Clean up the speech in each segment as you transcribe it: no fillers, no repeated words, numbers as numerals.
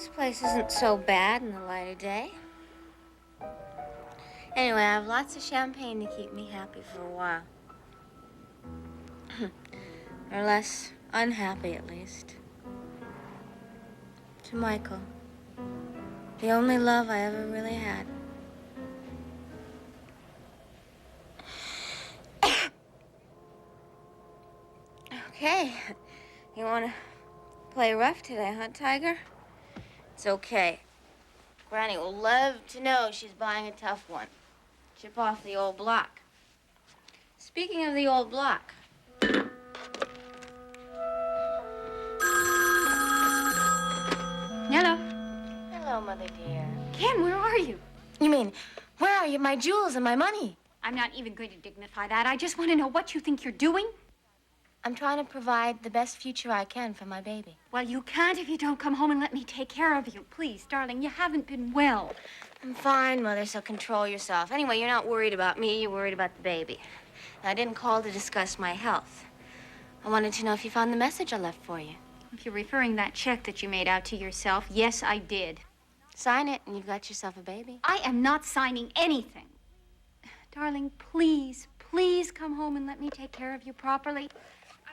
This place isn't so bad in the light of day. Anyway, I have lots of champagne to keep me happy for a while. Or less unhappy, at least. To Michael. The only love I ever really had. Okay. You want to play rough today, huh, Tiger? It's okay. Granny will love to know she's buying a tough one. Chip off the old block. Speaking of the old block. Hello. Hello, Mother dear. Ken, where are you? You mean, where are you, my jewels and my money? I'm not even going to dignify that. I just want to know what you think you're doing. I'm trying to provide the best future I can for my baby. Well, you can't if you don't come home and let me take care of you. Please, darling, you haven't been well. I'm fine, Mother, so control yourself. Anyway, you're not worried about me, you're worried about the baby. Now, I didn't call to discuss my health. I wanted to know if you found the message I left for you. If you're referring that check that you made out to yourself, yes, I did. Sign it, and you've got yourself a baby. I am not signing anything. Darling, please, please come home and let me take care of you properly.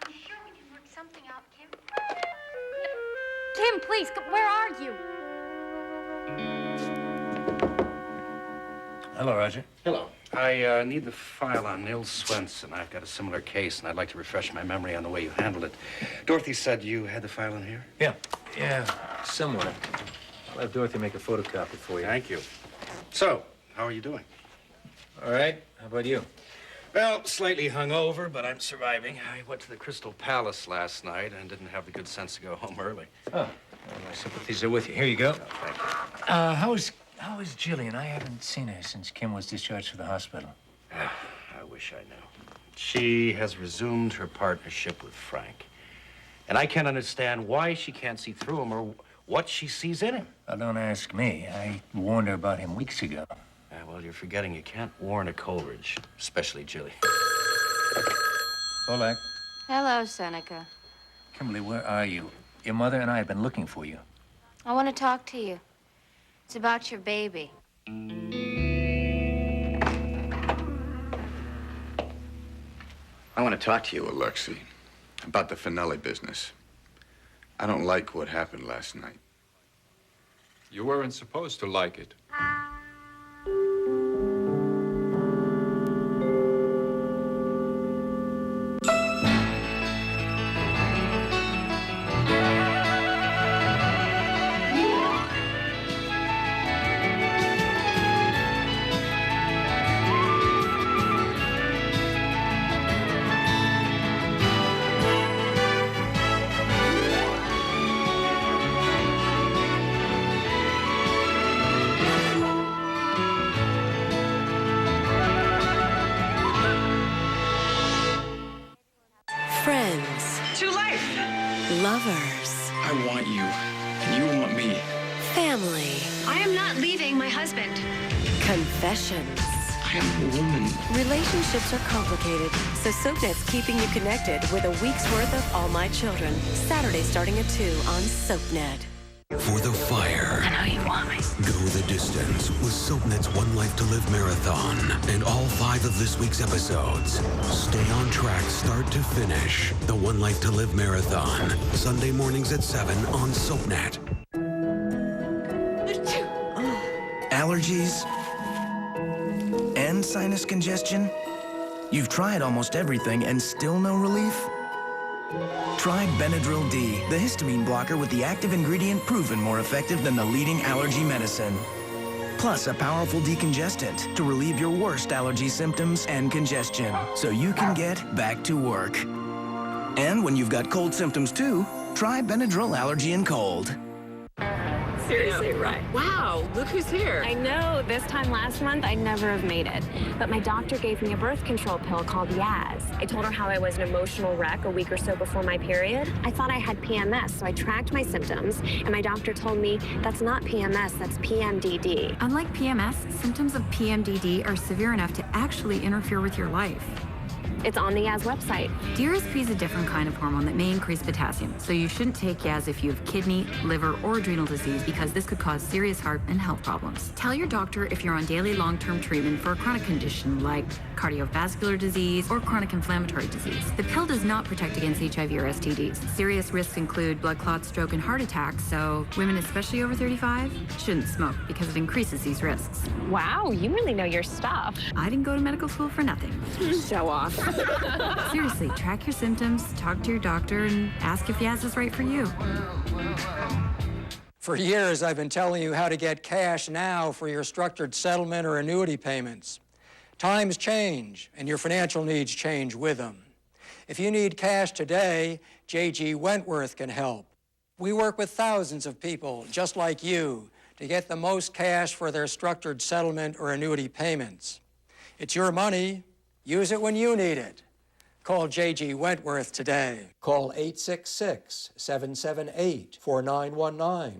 I'm sure we can work something out, Kim. Kim, please, where are you? Hello, Roger. Hello. I need the file on Nils Swenson. I've got a similar case, and I'd like to refresh my memory on the way you handled it. Dorothy said you had the file in here? Yeah, somewhere. I'll have Dorothy make a photocopy for you. Thank you. So, how are you doing? All right. How about you? Well, slightly hungover, but I'm surviving. I went to the Crystal Palace last night and didn't have the good sense to go home early. Oh, well, my sympathies are with you. Here you go. Oh, thank you. How is Jillian? I haven't seen her since Kim was discharged from the hospital. I wish I knew. She has resumed her partnership with Frank. And I can't understand why she can't see through him or what she sees in him. Well, don't ask me. I warned her about him weeks ago. Well, you're forgetting you can't warn a Coleridge, especially Jilly. Olak. Hello, Seneca. Kimberly, where are you? Your mother and I have been looking for you. I want to talk to you. It's about your baby. I want to talk to you, Alexi, about the finale business. I don't like what happened last night. You weren't supposed to like it. Friends. To life. Lovers. I want you, and you want me. Family. I am not leaving my husband. Confessions. I am a woman. Relationships are complicated, so SoapNet's keeping you connected with a week's worth of All My Children. Saturday starting at 2 on SoapNet. For the fire. I know you want me. Go the distance with SoapNet's One Life to Live marathon and all 5 of this week's episodes. Stay on track start to finish. The One Life to Live marathon. Sunday mornings at 7 on SoapNet. Allergies and sinus congestion. You've tried almost everything and still no relief? Try Benadryl D, the histamine blocker with the active ingredient proven more effective than the leading allergy medicine. Plus a powerful decongestant to relieve your worst allergy symptoms and congestion, so you can get back to work. And when you've got cold symptoms too, try Benadryl Allergy and Cold. Seriously, right. Wow, look who's here. I know, this time last month, I'd never have made it. But my doctor gave me a birth control pill called Yaz. I told her how I was an emotional wreck a week or so before my period. I thought I had PMS, so I tracked my symptoms, and my doctor told me that's not PMS, that's PMDD. Unlike PMS, symptoms of PMDD are severe enough to actually interfere with your life. It's on the Yaz website. DRSP is a different kind of hormone that may increase potassium, so you shouldn't take Yaz if you have kidney, liver, or adrenal disease because this could cause serious heart and health problems. Tell your doctor if you're on daily long-term treatment for a chronic condition like cardiovascular disease or chronic inflammatory disease. The pill does not protect against HIV or STDs. Serious risks include blood clots, stroke, and heart attacks, so women, especially over 35, shouldn't smoke because it increases these risks. Wow, you really know your stuff. I didn't go to medical school for nothing. Show off. Seriously, track your symptoms, talk to your doctor, and ask if Yaz is right for you. For years, I've been telling you how to get cash now for your structured settlement or annuity payments. Times change, and your financial needs change with them. If you need cash today, J.G. Wentworth can help. We work with thousands of people just like you to get the most cash for their structured settlement or annuity payments. It's your money. Use it when you need it. Call J.G. Wentworth today. Call 866-778-4919.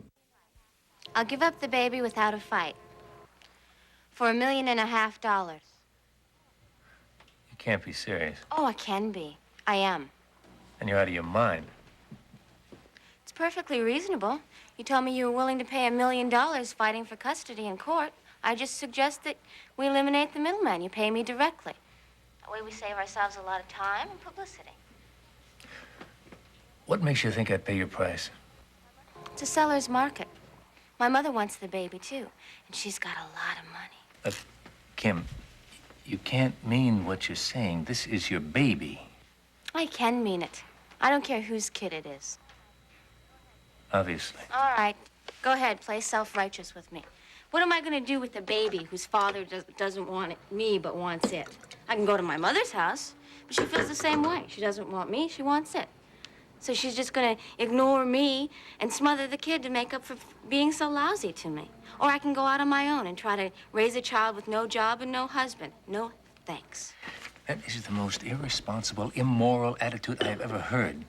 I'll give up the baby without a fight. For $1.5 million. You can't be serious. Oh, I can be. I am. And you're out of your mind. It's perfectly reasonable. You told me you were willing to pay $1 million fighting for custody in court. I just suggest that we eliminate the middleman. You pay me directly. That way we save ourselves a lot of time and publicity. What makes you think I'd pay your price? It's a seller's market. My mother wants the baby, too, and she's got a lot of money. Kim, you can't mean what you're saying. This is your baby. I can mean it. I don't care whose kid it is. Obviously. All right. Go ahead. Play self-righteous with me. What am I going to do with the baby whose father doesn't want me but wants it? I can go to my mother's house, but she feels the same way. She doesn't want me. She wants it. So she's just going to ignore me and smother the kid to make up for being so lousy to me. Or I can go out on my own and try to raise a child with no job and no husband. No thanks. That is the most irresponsible, immoral attitude I have ever heard.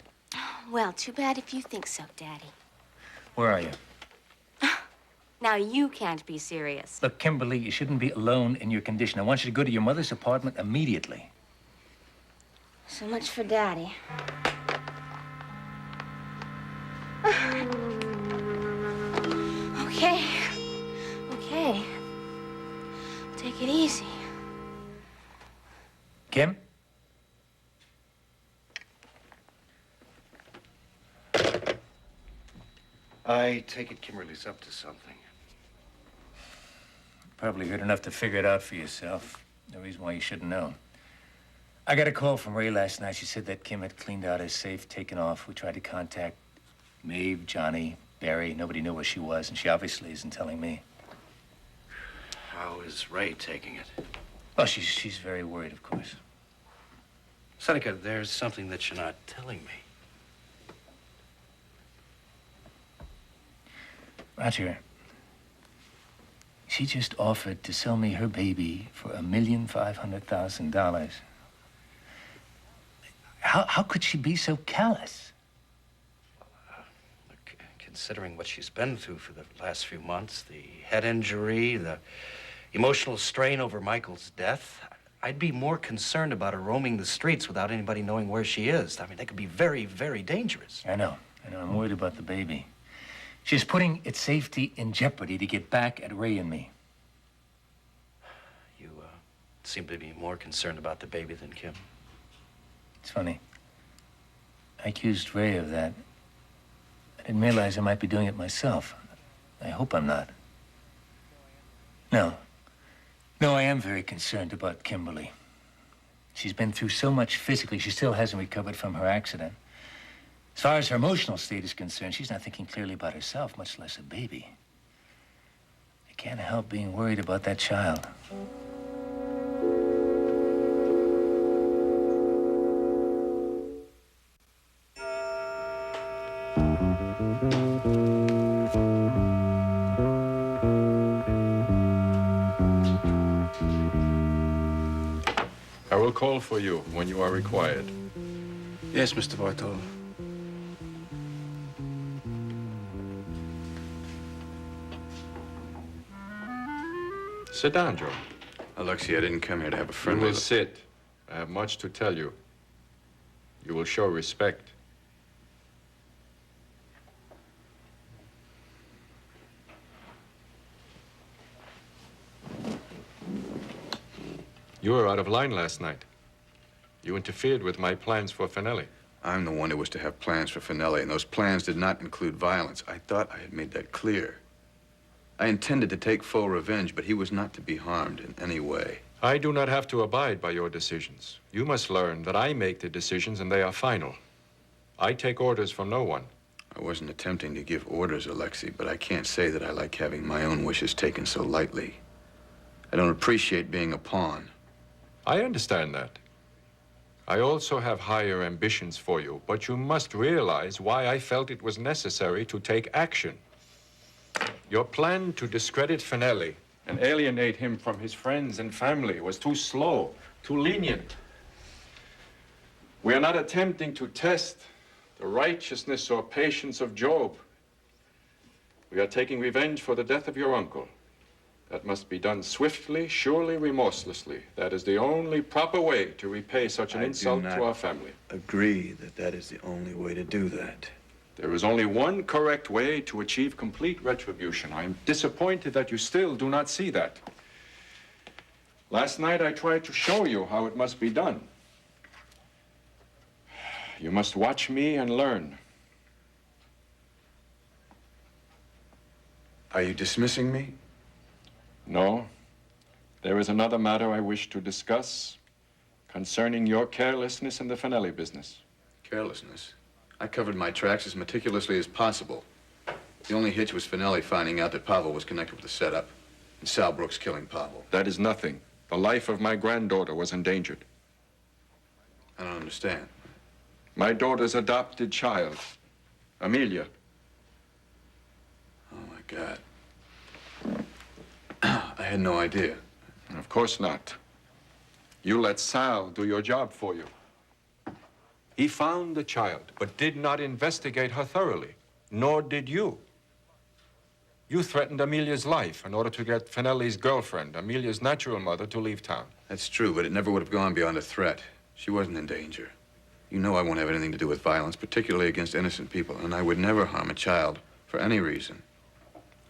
Well, too bad if you think so, Daddy. Where are you? Now, you can't be serious. Look, Kimberly, you shouldn't be alone in your condition. I want you to go to your mother's apartment immediately. So much for Daddy. Okay. Okay. Take it easy. Kim? I take it Kimberly's up to something. Probably heard enough to figure it out for yourself. No reason why you shouldn't know. I got a call from Ray last night. She said that Kim had cleaned out her safe, taken off. We tried to contact Maeve, Johnny, Barry. Nobody knew where she was, and she obviously isn't telling me. How is Ray taking it? Well, she's very worried, of course. Seneca, there's something that you're not telling me. Roger, she just offered to sell me her baby for $1,500,000. How could she be so callous? Look, considering what she's been through for the last few months, the head injury, the emotional strain over Michael's death, I'd be more concerned about her roaming the streets without anybody knowing where she is. I mean, that could be very, very dangerous. I know. I'm worried about the baby. She's putting its safety in jeopardy to get back at Ray and me. You seem to be more concerned about the baby than Kim. It's funny. I accused Ray of that. I didn't realize I might be doing it myself. I hope I'm not. No, I am very concerned about Kimberly. She's been through so much physically, she still hasn't recovered from her accident. As far as her emotional state is concerned, she's not thinking clearly about herself, much less a baby. I can't help being worried about that child. I will call for you when you are required. Yes, Mr. Bartolo. Sit down, Joe. Alexi, I didn't come here to have a You friendly... will sit. I have much to tell you. You will show respect. You were out of line last night. You interfered with my plans for Finelli. I'm the one who was to have plans for Finelli, and those plans did not include violence. I thought I had made that clear. I intended to take full revenge, but he was not to be harmed in any way. I do not have to abide by your decisions. You must learn that I make the decisions and they are final. I take orders from no one. I wasn't attempting to give orders, Alexi, but I can't say that I like having my own wishes taken so lightly. I don't appreciate being a pawn. I understand that. I also have higher ambitions for you, but you must realize why I felt it was necessary to take action. Your plan to discredit Finelli and alienate him from his friends and family was too slow, too lenient. We are not attempting to test the righteousness or patience of Job. We are taking revenge for the death of your uncle. That must be done swiftly, surely, remorselessly. That is the only proper way to repay such an insult to our family. Agree that that is the only way to do that. There is only one correct way to achieve complete retribution. I am disappointed that you still do not see that. Last night I tried to show you how it must be done. You must watch me and learn. Are you dismissing me? No. There is another matter I wish to discuss concerning your carelessness in the Finelli business. Carelessness? I covered my tracks as meticulously as possible. The only hitch was Finelli finding out that Pavel was connected with the setup and Sal Brooks killing Pavel. That is nothing. The life of my granddaughter was endangered. I don't understand. My daughter's adopted child, Amelia. Oh, my God. I had no idea. Of course not. You let Sal do your job for you. He found the child, but did not investigate her thoroughly, nor did you. You threatened Amelia's life in order to get Finelli's girlfriend, Amelia's natural mother, to leave town. That's true, but it never would have gone beyond a threat. She wasn't in danger. You know I won't have anything to do with violence, particularly against innocent people, and I would never harm a child for any reason.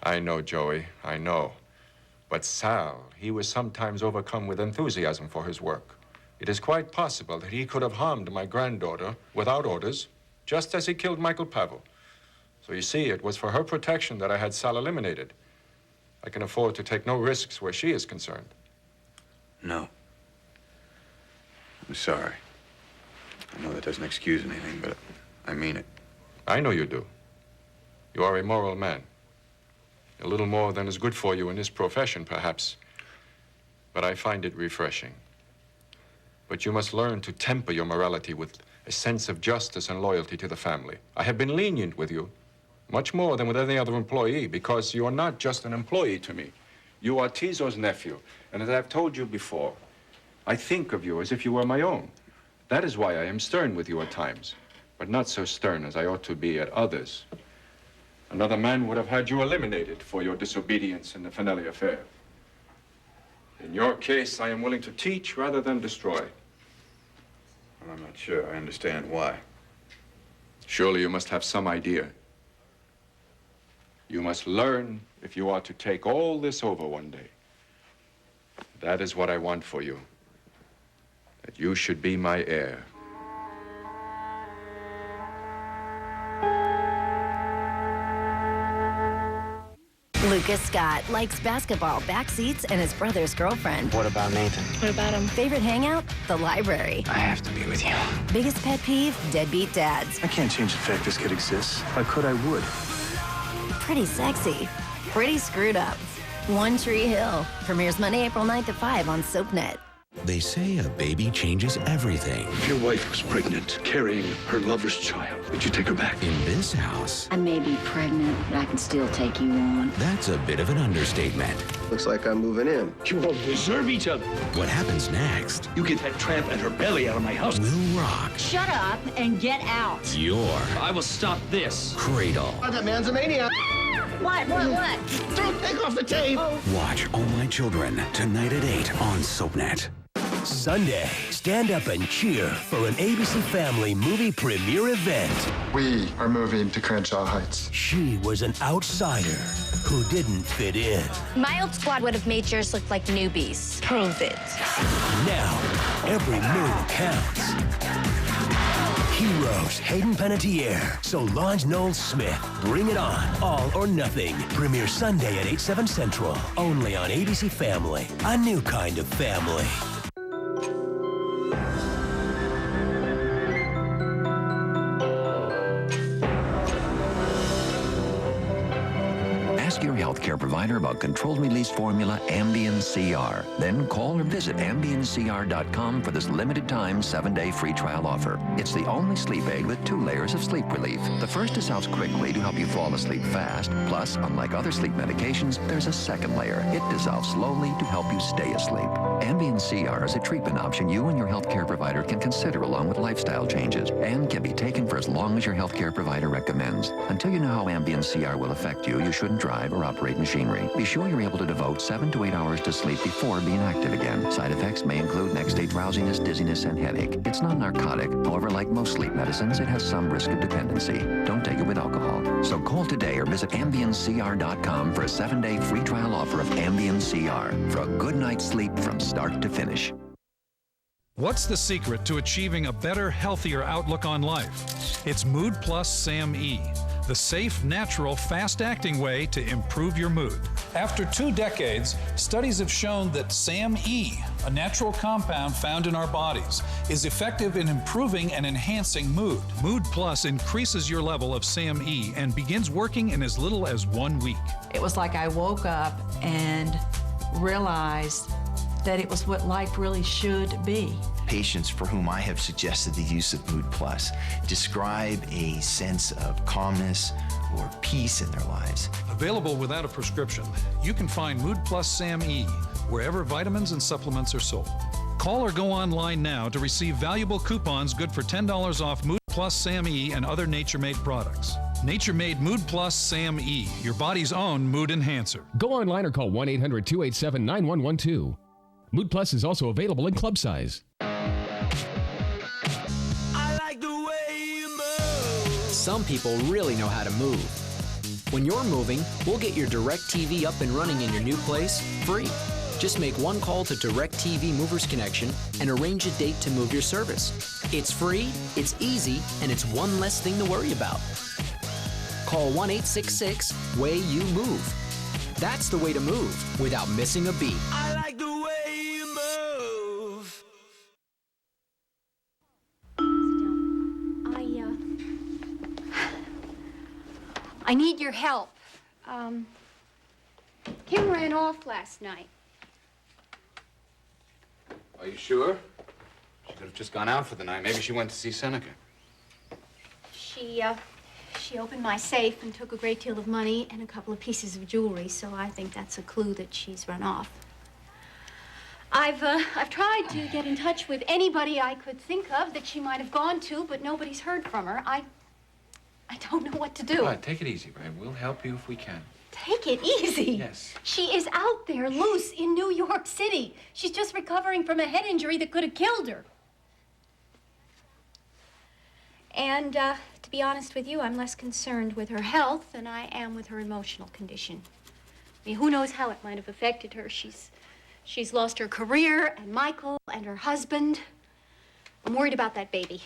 I know, Joey, I know. But Sal, he was sometimes overcome with enthusiasm for his work. It is quite possible that he could have harmed my granddaughter without orders, just as he killed Michael Pavel. So you see, it was for her protection that I had Sal eliminated. I can afford to take no risks where she is concerned. No. I'm sorry. I know that doesn't excuse anything, but I mean it. I know you do. You are a moral man. A little more than is good for you in this profession, perhaps. But I find it refreshing. But you must learn to temper your morality with a sense of justice and loyalty to the family. I have been lenient with you, much more than with any other employee, because you are not just an employee to me. You are Tizo's nephew, and as I've told you before, I think of you as if you were my own. That is why I am stern with you at times, but not so stern as I ought to be at others. Another man would have had you eliminated for your disobedience in the Finelli affair. In your case, I am willing to teach rather than destroy. Well, I'm not sure I understand why. Surely you must have some idea. You must learn if you are to take all this over one day. That is what I want for you. That you should be my heir. Lucas Scott likes basketball, backseats, and his brother's girlfriend. What about Nathan? What about him? Favorite hangout? The library. I have to be with you. Biggest pet peeve? Deadbeat dads. I can't change the fact this kid exists. If I could, I would. Pretty sexy. Pretty screwed up. One Tree Hill. Premieres Monday, April 9th at 5 on SoapNet. They say a baby changes everything. If your wife was pregnant, carrying her lover's child, would you take her back? In this house, I may be pregnant, but I can still take you on. that's a bit of an understatement. Looks like I'm moving in. You all deserve each other. What happens next You get that tramp and her belly out of my house. will rock Shut up and get out. your I will stop this. cradle. Oh, that man's a maniac. What? Don't take off the tape. Watch All My Children tonight at 8 on SoapNet. Sundays. stand up and cheer for an ABC Family movie premiere event. We are moving to Crenshaw Heights. She was an outsider who didn't fit in. My old squad would have made yours look like newbies. Prove it. Now, every move counts. Heroes, Hayden Panettiere, Solange Knowles-Smith. Bring it on, All or Nothing. Premiere Sunday at 8/7 Central. Only on ABC Family. A new kind of family. Ask your healthcare provider about controlled release formula Ambien CR. Then call or visit ambiencr.com for this limited time 7-day free trial offer. It's the only sleep aid with 2 layers of sleep relief. The first dissolves quickly to help you fall asleep fast. Plus, unlike other sleep medications, there's a second layer. It dissolves slowly to help you stay asleep. Ambien CR is a treatment option you and your healthcare provider can consider along with lifestyle changes and can be taken for as long as your healthcare provider recommends. Until you know how Ambien CR will affect you, you shouldn't drive or operate machinery. Be sure you're able to devote 7 to 8 hours to sleep before being active again. Side effects may include next-day drowsiness, dizziness, and headache. It's not narcotic. However, like most sleep medicines, it has some risk of dependency. Don't take it with alcohol. So call today or visit ambiencr.com for a 7-day free trial offer of Ambien CR for a good night's sleep from start to finish. What's the secret to achieving a better, healthier outlook on life? It's Mood Plus SAM-E, the safe, natural, fast-acting way to improve your mood. After 2 decades, studies have shown that SAM-E, a natural compound found in our bodies, is effective in improving and enhancing mood. Mood Plus increases your level of SAM-E and begins working in as little as 1 week. It was like I woke up and realized that it was what life really should be. Patients for whom I have suggested the use of Mood Plus describe a sense of calmness or peace in their lives. Available without a prescription, you can find Mood Plus SAM-E wherever vitamins and supplements are sold. Call or go online now to receive valuable coupons good for $10 off Mood Plus SAM-E and other Nature-Made products. Nature-Made Mood Plus SAM-E, your body's own mood enhancer. Go online or call 1-800-287-9112. Mood Plus is also available in club size. Some people really know how to move. When you're moving, we'll get your DirecTV up and running in your new place free. Just make one call to DirecTV Movers Connection and arrange a date to move your service. It's free, it's easy, and it's one less thing to worry about. Call 1-866-WAY-YOU-MOVE. That's the way to move without missing a beat. I like the way you move. I need your help. Kim ran off last night. Are you sure? She could have just gone out for the night. Maybe she went to see Seneca. She opened my safe and took a great deal of money and a couple of pieces of jewelry, so I think that's a clue that she's run off. I've tried to get in touch with anybody I could think of that she might have gone to, but nobody's heard from her. I don't know what to do. All right, take it easy, Ray. We'll help you if we can. Take it easy? Yes. She is out there loose in New York City. She's just recovering from a head injury that could have killed her. And, to be honest with you, I'm less concerned with her health than I am with her emotional condition. I mean, who knows how it might have affected her. She's lost her career and Michael and her husband. I'm worried about that baby.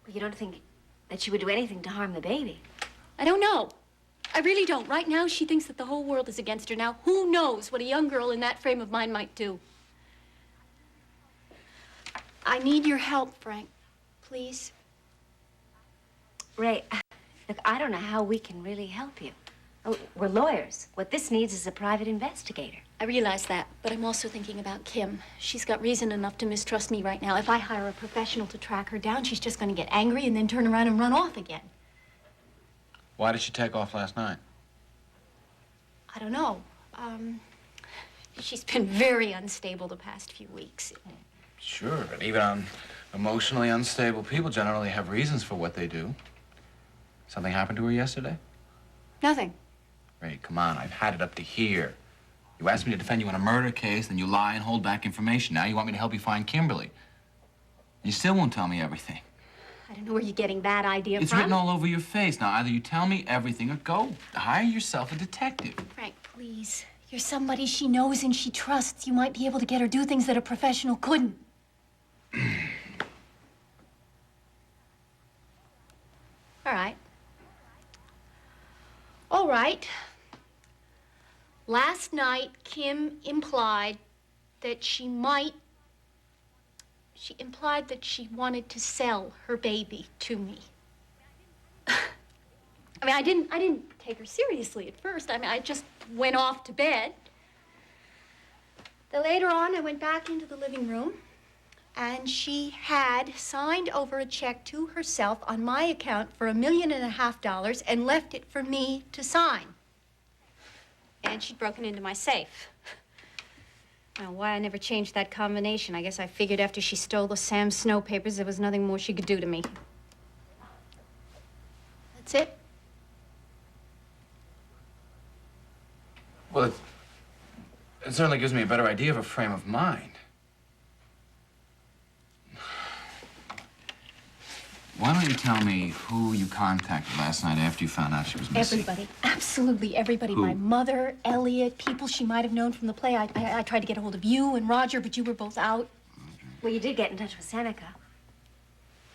Well, you don't think that she would do anything to harm the baby? I don't know. I really don't. Right now, she thinks that the whole world is against her. Now, who knows what a young girl in that frame of mind might do? I need your help, Frank. Please. Ray, look, I don't know how we can really help you. Oh, we're lawyers. What this needs is a private investigator. I realize that, but I'm also thinking about Kim. She's got reason enough to mistrust me right now. If I hire a professional to track her down, she's just going to get angry and then turn around and run off again. Why did she take off last night? I don't know. She's been very unstable the past few weeks. Sure, but even emotionally unstable people generally have reasons for what they do. Something happened to her yesterday? Nothing. Ray, come on, I've had it up to here. You asked me to defend you in a murder case, then you lie and hold back information. Now you want me to help you find Kimberly. You still won't tell me everything. I don't know where you're getting that idea It's from. written all over your face. Now, either you tell me everything or go hire yourself a detective. Frank, please. You're somebody she knows and she trusts. You might be able to get her do things that a professional couldn't. All right. All right. Last night, Kim implied that she implied that she wanted to sell her baby to me. I mean, I didn't take her seriously at first. I mean, I just went off to bed. Then later on, I went back into the living room, and she had signed over a check to herself on my account for $1.5 million and left it for me to sign. And she'd broken into my safe. Now, why I never changed that combination, I guess I figured after she stole the Sam Snow papers, there was nothing more she could do to me. That's it. Well, it certainly gives me a better idea of her frame of mind. Why don't you tell me who you contacted last night after you found out she was missing? Everybody. Absolutely everybody. Who? My mother, Elliot, people she might have known from the play. I tried to get a hold of you and Roger, but you were both out. Well, you did get in touch with Seneca.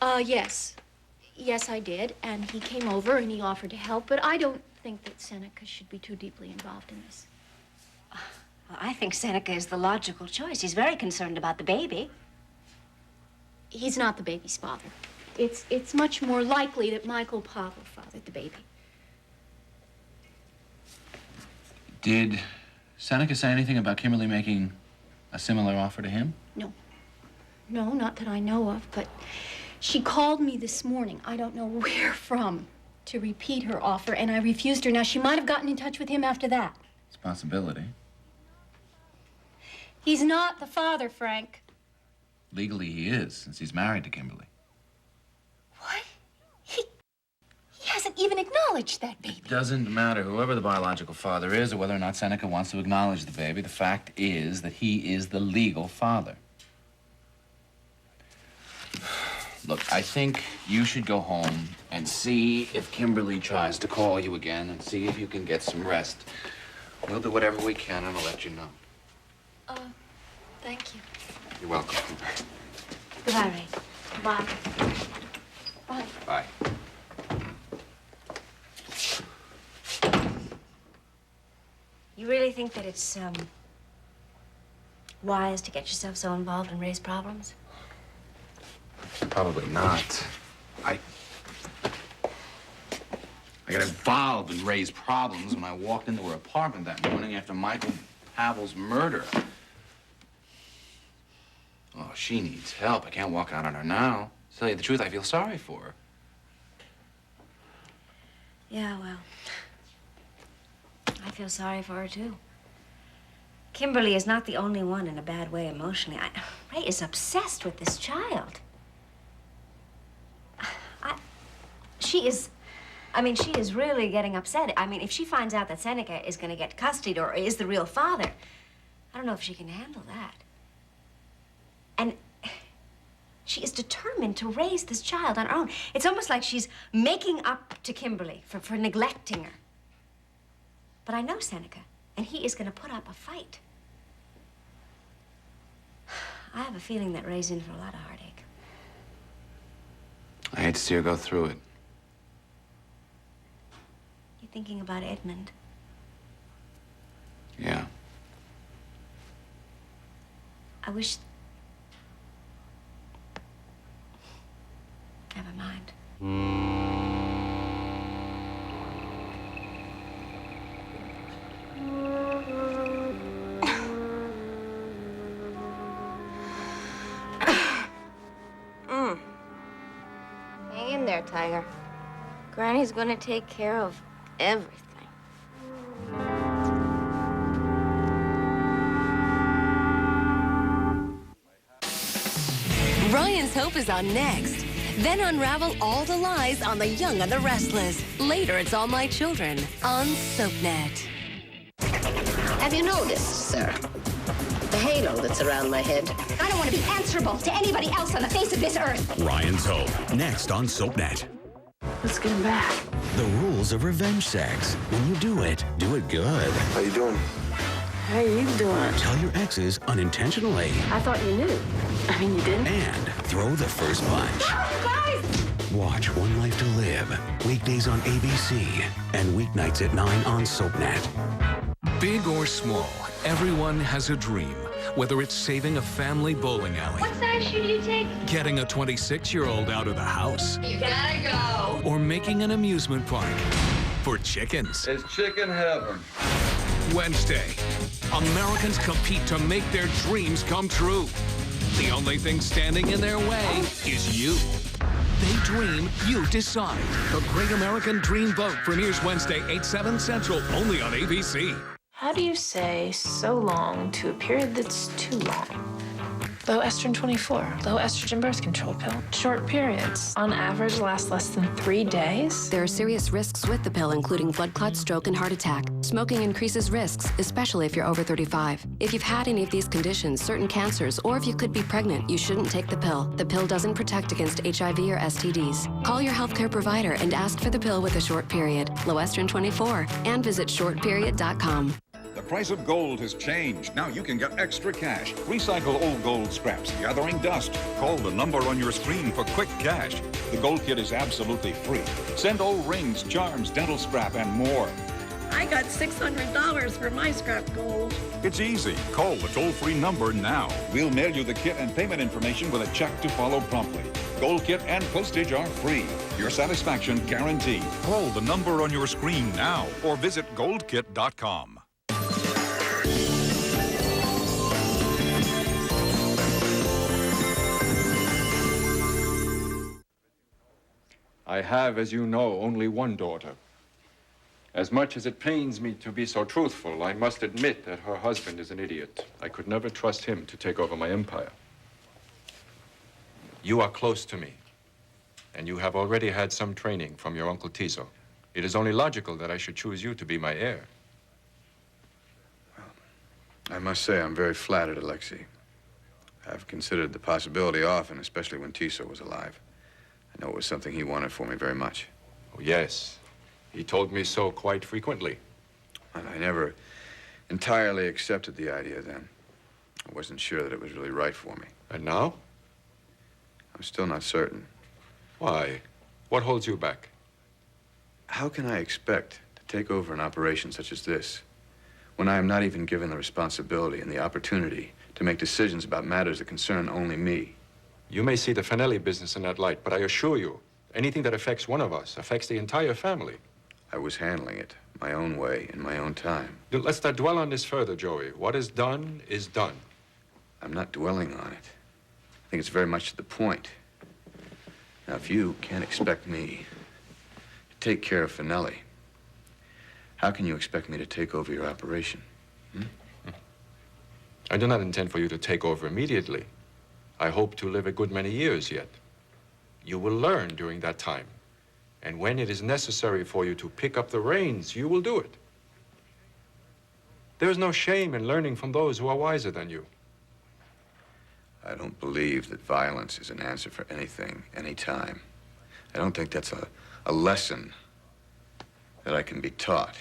Yes. Yes, I did. And he came over and he offered to help, but I don't think that Seneca should be too deeply involved in this. Well, I think Seneca is the logical choice. He's very concerned about the baby. He's not the baby's father. It's much more likely that Michael Pavel fathered the baby. Did Seneca say anything about Kimberly making a similar offer to him? No. No, not that I know of, but she called me this morning, I don't know where from, to repeat her offer, and I refused her. Now, she might have gotten in touch with him after that. It's a possibility. He's not the father, Frank. Legally, he is, since he's married to Kimberly. What? He hasn't even acknowledged that baby. It doesn't matter whoever the biological father is or whether or not Seneca wants to acknowledge the baby. The fact is that he is the legal father. Look, I think you should go home and see if Kimberly tries to call you again and see if you can get some rest. We'll do whatever we can and I'll let you know. Thank you. You're welcome. Goodbye, Ray. Bye. Bye. Bye. You really think that it's, wise to get yourself so involved in Ray's problems? Probably not. I got involved in Ray's problems when I walked into her apartment that morning after Michael Pavel's murder. Oh, she needs help. I can't walk out on her now. To tell you the truth, I feel sorry for her. Yeah, well, I feel sorry for her, too. Kimberly is not the only one in a bad way emotionally. Ray is obsessed with this child. She is really getting upset. I mean, if she finds out that Seneca is going to get custody or is the real father, I don't know if she can handle that. And she is determined to raise this child on her own. It's almost like she's making up to Kimberly for neglecting her. But I know Seneca, and he is going to put up a fight. I have a feeling that Ray's in for a lot of heartache. I hate to see her go through it. You thinking about Edmund? Yeah. I wish... Never mind. Hang in there, Tiger. Granny's gonna take care of everything. Ryan's Hope is on next. Then unravel all the lies on the young and the restless. Later, it's All My Children on SoapNet. Have you noticed, sir? The halo that's around my head. I don't want to be answerable to anybody else on the face of this earth. Ryan's Hope, next on SoapNet. Let's get him back. The rules of revenge sex. When you do it good. How you doing? How you doing? Tell your exes unintentionally. I thought you knew. I mean, you didn't? And throw the first punch. Guys! Watch One Life to Live. Weekdays on ABC and weeknights at 9 on SoapNet. Big or small, everyone has a dream. Whether it's saving a family bowling alley, What size shoe do you take? getting a 26-year-old out of the house, You gotta go. or making an amusement park for chickens. It's chicken heaven. Wednesday, Americans compete to make their dreams come true. The only thing standing in their way is you. They dream, you decide. The Great American Dream Vote premieres Wednesday, 8/7 Central, only on ABC. How do you say so long to a period that's too long? Low estrogen 24, low estrogen birth control pill. Short periods, on average, last less than 3 days. There are serious risks with the pill, including blood clot, stroke, and heart attack. Smoking increases risks, especially if you're over 35. If you've had any of these conditions, certain cancers, or if you could be pregnant, you shouldn't take the pill. The pill doesn't protect against HIV or STDs. Call your healthcare provider and ask for the pill with a short period, low estrogen 24, and visit shortperiod.com. The price of gold has changed. Now you can get extra cash. Recycle old gold scraps, gathering dust. Call the number on your screen for quick cash. The Gold Kit is absolutely free. Send old rings, charms, dental scrap, and more. I got $600 for my scrap gold. It's easy. Call the toll-free number now. We'll mail you the kit and payment information with a check to follow promptly. Gold Kit and postage are free. Your satisfaction guaranteed. Call the number on your screen now or visit goldkit.com. I have, as you know, only one daughter. As much as it pains me to be so truthful, I must admit that her husband is an idiot. I could never trust him to take over my empire. You are close to me, and you have already had some training from your Uncle Tiso. It is only logical that I should choose you to be my heir. I must say I'm very flattered, Alexi. I've considered the possibility often, especially when Tiso was alive. I know it was something he wanted for me very much. Oh, yes. He told me so quite frequently. And I never entirely accepted the idea then. I wasn't sure that it was really right for me. And now? I'm still not certain. Why? What holds you back? How can I expect to take over an operation such as this when I am not even given the responsibility and the opportunity to make decisions about matters that concern only me? You may see the Fanelli business in that light, but I assure you, anything that affects one of us affects the entire family. I was handling it my own way, in my own time. Let's not dwell on this further, Joey. What is done is done. I'm not dwelling on it. I think it's very much to the point. Now, if you can't expect me to take care of Fanelli, how can you expect me to take over your operation? I do not intend for you to take over immediately. I hope to live a good many years yet. You will learn during that time. And when it is necessary for you to pick up the reins, you will do it. There is no shame in learning from those who are wiser than you. I don't believe that violence is an answer for anything, anytime. I don't think that's a lesson that I can be taught.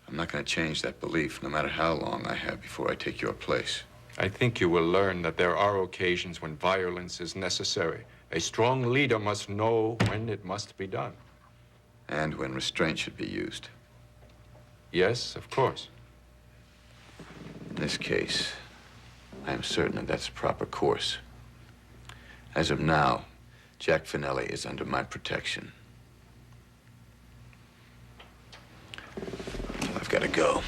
I'm not going to change that belief, no matter how long I have before I take your place. I think you will learn that there are occasions when violence is necessary. A strong leader must know when it must be done. And when restraint should be used. Yes, of course. In this case, I am certain that that's the proper course. As of now, Jack Fanelli is under my protection. I've got to go.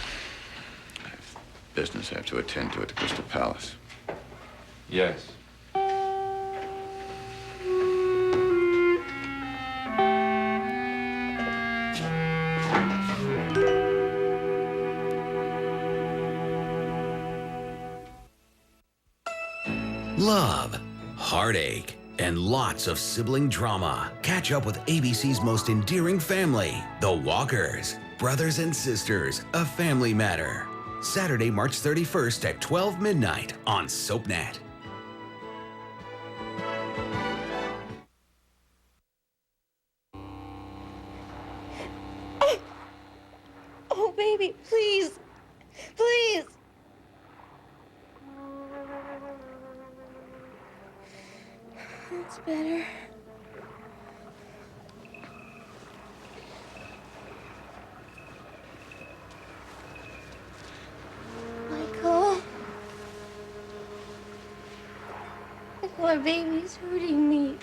I have business I have to attend to at the Crystal Palace. Yes. Love, heartache, and lots of sibling drama. Catch up with ABC's most endearing family, the Walkers. Brothers and sisters, a family matter. Saturday, March 31st at 12 midnight on SoapNet. Oh, baby, please. Please. That's better. Michael. Michael, our baby's hurting me.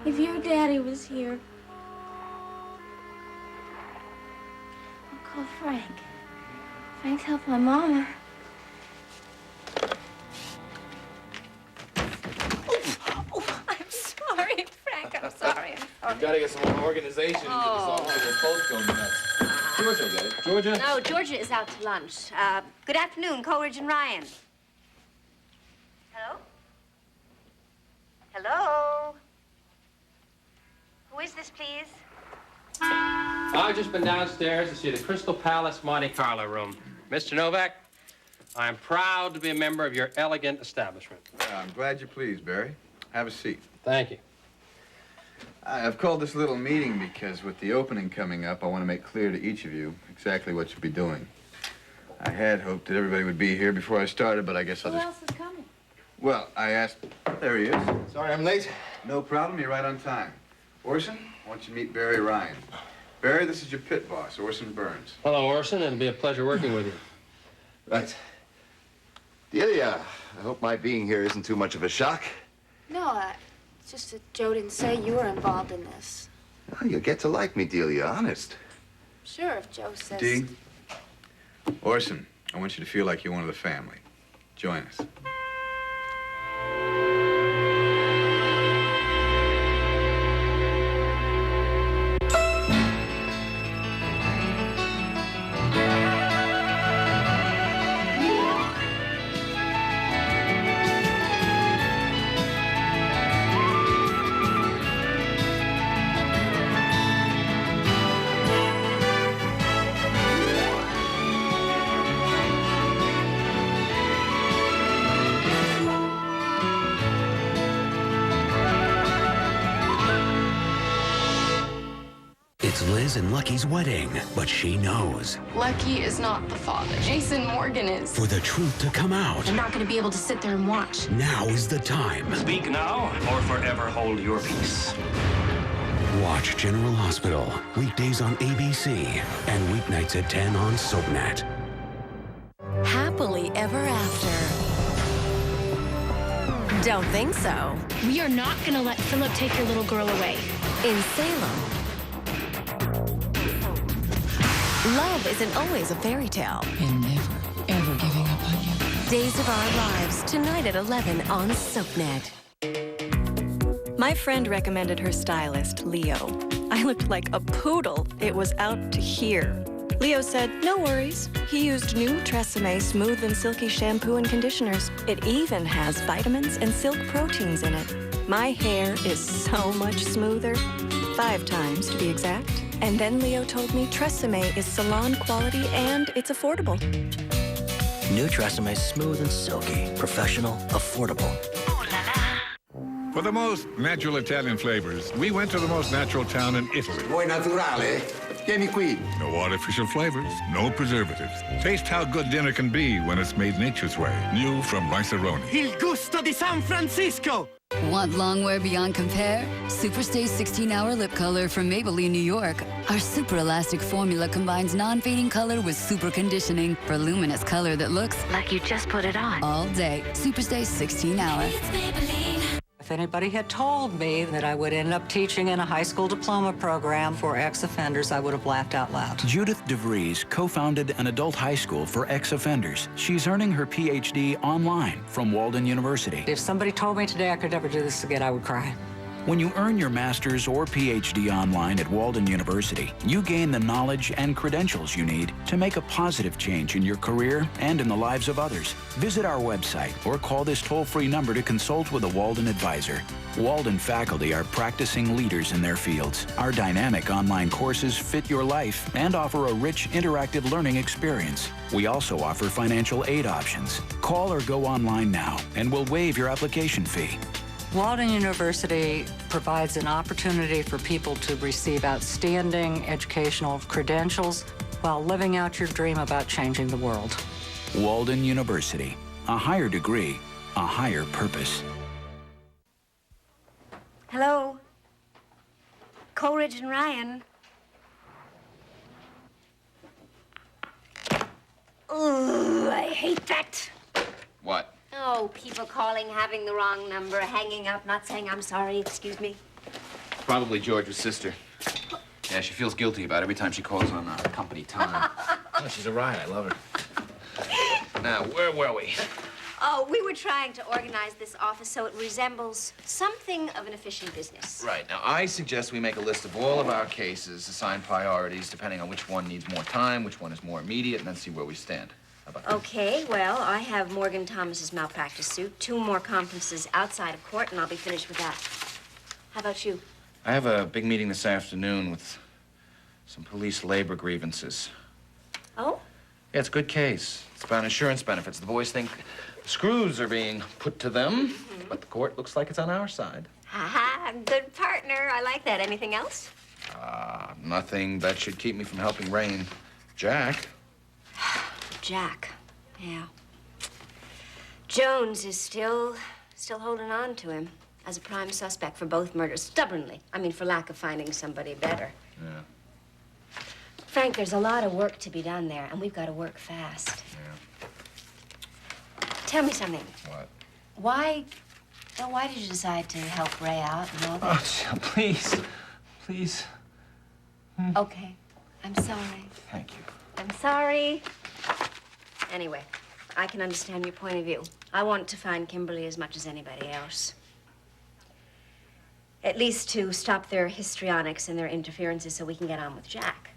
If your daddy was here, I'll call Frank. Frank's helped my mama. I'm sorry, Frank. I'm sorry. You've got to get some more organization into this office. We'll both go nuts. Georgia will get it. Georgia? No, Georgia is out to lunch. Good afternoon, Coleridge and Ryan. Hello? Hello? Who is this, please? I've just been downstairs to see the Crystal Palace Monte Carlo room. Mr. Novak, I am proud to be a member of your elegant establishment. I'm glad you're pleased, Barry. Have a seat. Thank you. I've called this little meeting because with the opening coming up, I want to make clear to each of you exactly what you'll be doing. I had hoped that everybody would be here before I started, but I guess I'll Who just... else is coming? Well, I asked... There he is. Sorry I'm late. No problem. You're right on time. Orson, I want you to meet Barry Ryan. Barry, this is your pit boss, Orson Burns. Hello, Orson. It'll be a pleasure working with you. Right. Delia, I hope my being here isn't too much of a shock. No, it's just that Joe didn't say you were involved in this. Oh, you'll get to like me, Delia, honest. Sure, if Joe says... Dee, Orson, I want you to feel like you're one of the family. Join us. It's Liz and Lucky's wedding, but she knows. Lucky is not the father. Jason Morgan is. For the truth to come out, I'm not going to be able to sit there and watch. now is the time. Speak now or forever hold your peace. Watch General Hospital, weekdays on ABC and weeknights at 10 on SoapNet. Happily ever after. Don't think so. We are not going to let Philip take your little girl away. In Salem, love isn't always a fairy tale. And never, ever giving up on you. Days of Our Lives, tonight at 11 on SoapNet. My friend recommended her stylist, Leo. I looked like a poodle. It was out to here. Leo said, no worries. He used new Tresemme smooth and silky shampoo and conditioners. It even has vitamins and silk proteins in it. My hair is so much smoother. 5 times to be exact. And then Leo told me Tresemme is salon quality and it's affordable. New Tresemme is smooth and silky, professional, affordable. For the most natural Italian flavors, we went to the most natural town in Italy. Vuoi naturale? Vieni qui. No artificial flavors, no preservatives. Taste how good dinner can be when it's made nature's way. New from Rice-A-Roni. Il gusto di San Francisco. Want longwear beyond compare? Superstay 16-hour lip color from Maybelline, New York. Our super elastic formula combines non-fading color with super conditioning for luminous color that looks Like you just put it on. all day. Superstay 16-hour. If anybody had told me that I would end up teaching in a high school diploma program for ex-offenders, I would have laughed out loud. Judith DeVries co-founded an adult high school for ex-offenders. She's earning her PhD online from Walden University. If somebody told me today I could never do this again, I would cry. When you earn your master's or PhD online at Walden University, you gain the knowledge and credentials you need to make a positive change in your career and in the lives of others. Visit our website or call this toll-free number to consult with a Walden advisor. Walden faculty are practicing leaders in their fields. Our dynamic online courses fit your life and offer a rich, interactive learning experience. We also offer financial aid options. Call or go online now, and we'll waive your application fee. Walden University provides an opportunity for people to receive outstanding educational credentials while living out your dream about changing the world. Walden University. A higher degree, a higher purpose. Hello? Coleridge and Ryan. Ooh, I hate that. What? Oh, people calling, having the wrong number, hanging up, not saying I'm sorry, excuse me. Probably George's sister. Yeah, she feels guilty about every time she calls on company time. Oh, she's a riot. I love her. Now, where were we? Oh, we were trying to organize this office so it resembles something of an efficient business. Right. Now, I suggest we make a list of all of our cases, assign priorities, depending on which one needs more time, which one is more immediate, and then see where we stand. How about that? Okay, well, I have Morgan Thomas's malpractice suit, 2 more conferences outside of court, and I'll be finished with that. How about you? I have a big meeting this afternoon with some police labor grievances. Oh? Yeah, it's a good case. It's about insurance benefits. The boys think the screws are being put to them, but the court looks like it's on our side. Ha-ha, good partner. I like that. Anything else? Nothing that should keep me from helping Rain. Jack. Jack, yeah. Jones is still holding on to him as a prime suspect for both murders, stubbornly. I mean, for lack of finding somebody better. Yeah. Frank, there's a lot of work to be done there, and we've got to work fast. Yeah. Tell me something. What? Why did you decide to help Ray out and all that? Oh, please. Please. Okay, I'm sorry. Thank you. I'm sorry. Anyway, I can understand your point of view. I want to find Kimberly as much as anybody else. At least to stop their histrionics and their interferences so we can get on with Jack.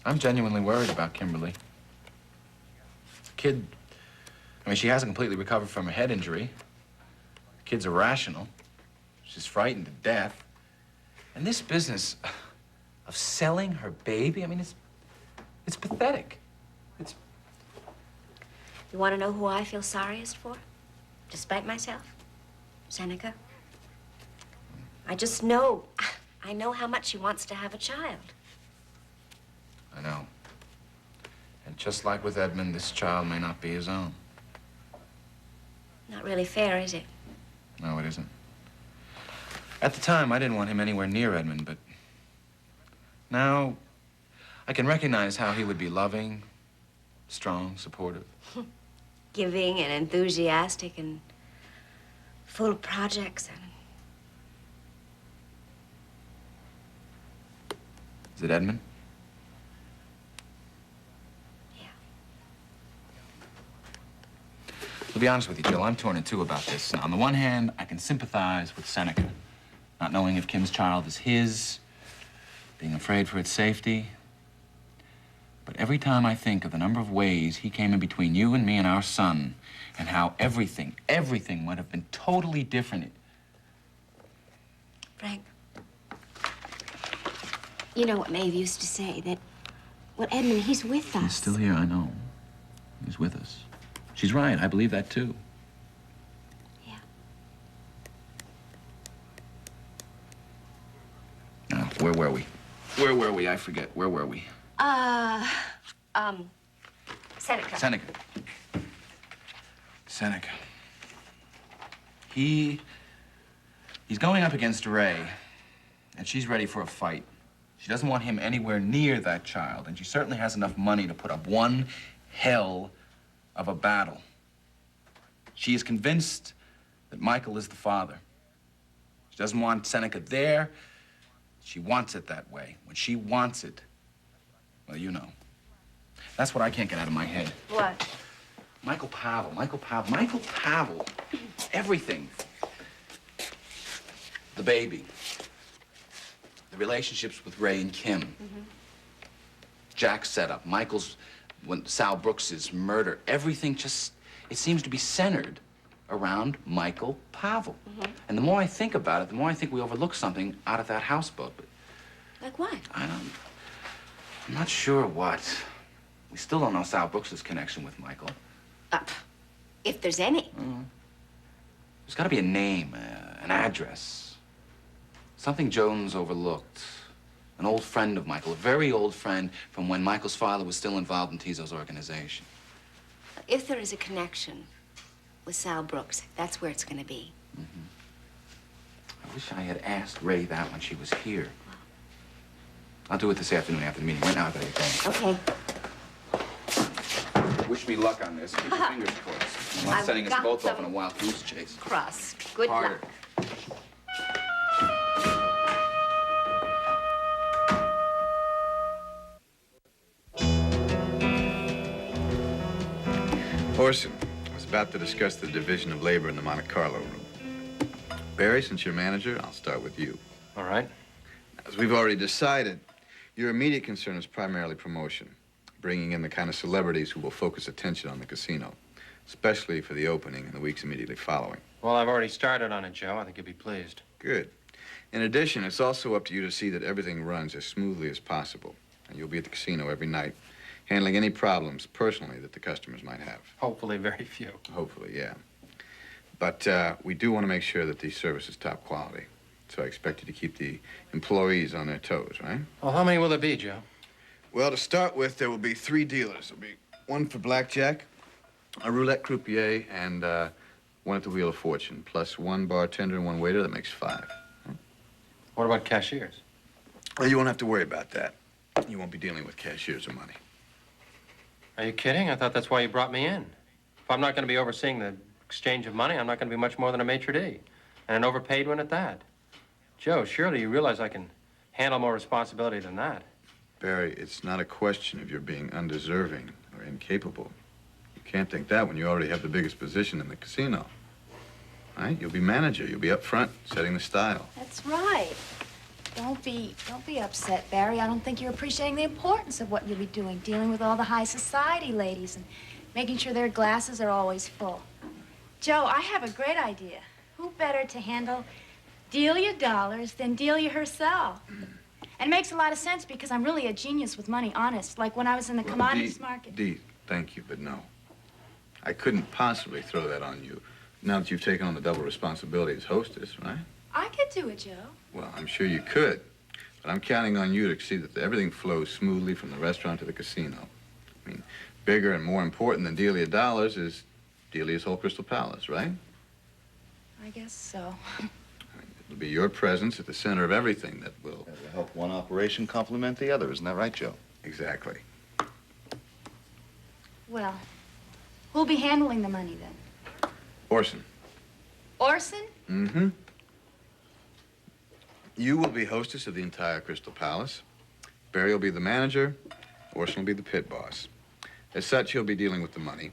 I'm genuinely worried about Kimberly. The kid, I mean, she hasn't completely recovered from her head injury. The kid's irrational. She's frightened to death. And this business of selling her baby, I mean, it's pathetic. You want to know who I feel sorriest for? Despite myself? Seneca. I just know. I know how much he wants to have a child. I know. And just like with Edmund, this child may not be his own. Not really fair, is it? No, it isn't. At the time, I didn't want him anywhere near Edmund, but now I can recognize how he would be loving, strong, supportive. Giving and enthusiastic and full of projects and... Is it Edmund? Yeah. To be honest with you, Jill, I'm torn in two about this. Now, on the one hand, I can sympathize with Seneca, not knowing if Kim's child is his, being afraid for its safety. But every time I think of the number of ways he came in between you and me and our son, and how everything would have been totally different. Frank, you know what Maeve used to say, that, well, Edmund, he's with us. He's still here, I know. He's with us. She's right, I believe that too. Yeah. Now, where were we? Where were we? I forget. Where were we? Seneca. Seneca. He's going up against Ray, and she's ready for a fight. She doesn't want him anywhere near that child, and she certainly has enough money to put up one hell of a battle. She is convinced that Michael is the father. She doesn't want Seneca there. She wants it that way. When she wants it, well, you know. That's what I can't get out of my head. The baby. The relationships with Ray and Kim. Jack's setup. Sal Brooks's murder. Everything just, it seems to be centered around Michael Pavel. And the more I think about it, the more I think we overlook something out of that houseboat. But Like what? I'm not sure what. We still don't know Sal Brooks's connection with Michael. If there's any. There's got to be a name, an address. Something Jones overlooked. An old friend of Michael, a very old friend from when Michael's father was still involved in Tizo's organization. If there is a connection with Sal Brooks, that's where it's going to be. I wish I had asked Ray that when she was here. I'll do it this afternoon after the meeting. Right now, I gotta get going. Okay. Wish me luck on this. Keep your fingers crossed. I'm not I've setting us got both off them. on a wild goose chase. Cross. Good Harder. luck. Orson, I was about to discuss the division of labor in the Monte Carlo room. Barry, since you're manager, I'll start with you. All right. As we've already decided, your immediate concern is primarily promotion, bringing in the kind of celebrities who will focus attention on the casino, especially for the opening and the weeks immediately following. Well, I've already started on it, Joe. I think you'll be pleased. Good. In addition, it's also up to you to see that everything runs as smoothly as possible. And you'll be at the casino every night, handling any problems personally that the customers might have. Hopefully very few. Hopefully, yeah. But we do want to make sure that the service is top quality. So I expect you to keep the employees on their toes, right? Well, how many will there be, Joe? Well, to start with, there will be 3 dealers. There'll be one for blackjack, a roulette croupier, and one at the Wheel of Fortune, plus 1 bartender and 1 waiter. That makes 5. What about cashiers? Well, you won't have to worry about that. You won't be dealing with cashiers or money. Are you kidding? I thought that's why you brought me in. If I'm not going to be overseeing the exchange of money, I'm not going to be much more than a maitre d', and an overpaid one at that. Joe, surely you realize I can handle more responsibility than that. Barry, it's not a question of your being undeserving or incapable. You can't think that when you already have the biggest position in the casino. Right? You'll be manager. You'll be up front, setting the style. That's right. Don't be upset, Barry. I don't think you're appreciating the importance of what you'll be doing, dealing with all the high society ladies and making sure their glasses are always full. Joe, I have a great idea. Who better to handle Delia dollars than Delia herself? And it makes a lot of sense because I'm really a genius with money, honest. Like when I was in the commodities market. Dee, thank you, but no. I couldn't possibly throw that on you now that you've taken on the double responsibility as hostess, right? I could do it, Joe. Well, I'm sure you could, but I'm counting on you to see that everything flows smoothly from the restaurant to the casino. I mean, bigger and more important than Delia dollars is Delia's whole Crystal Palace, right? I guess so. It'll be your presence at the center of everything that will... That will help one operation complement the other, isn't that right, Joe? Exactly. Well, who'll be handling the money then? Orson. Orson? Mm-hmm. You will be hostess of the entire Crystal Palace. Barry will be the manager. Orson will be the pit boss. As such, he'll be dealing with the money,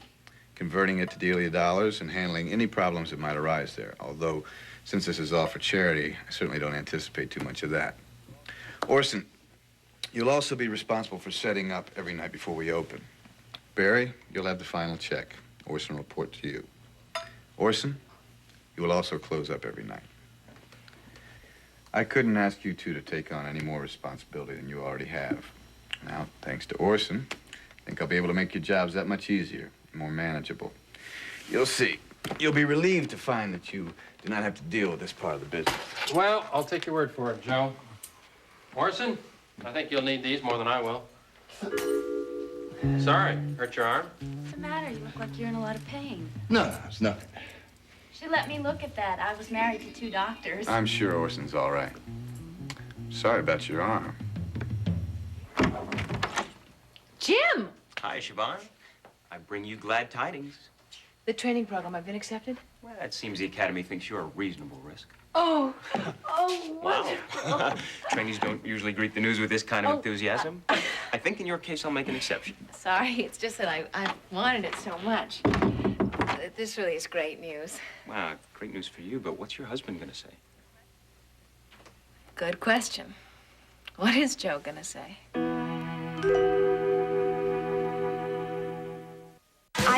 converting it to Delia dollars, and handling any problems that might arise there. Although, since this is all for charity, I certainly don't anticipate too much of that. Orson, you'll also be responsible for setting up every night before we open. Barry, you'll have the final check. Orson will report to you. Orson, you will also close up every night. I couldn't ask you two to take on any more responsibility than you already have. Now, thanks to Orson, I think I'll be able to make your jobs that much easier, more manageable. You'll see. You'll be relieved to find that you do not have to deal with this part of the business. Well, I'll take your word for it, Joe. Orson, I think you'll need these more than I will. Sorry, hurt your arm? What's the matter? You look like you're in a lot of pain. No, it's nothing. She let me look at that. I was married to 2 doctors. I'm sure Orson's all right. Sorry about your arm. Jim! Hi, Siobhan. I bring you glad tidings. The training program, I've been accepted? Well, it seems the Academy thinks you're a reasonable risk. Oh, Wow. wonderful. Trainees don't usually greet the news with this kind of enthusiasm. I think in your case I'll make an exception. Sorry, it's just that I wanted it so much. This really is great news. Wow, great news for you, but what's your husband gonna say? Good question. What is Joe gonna say? I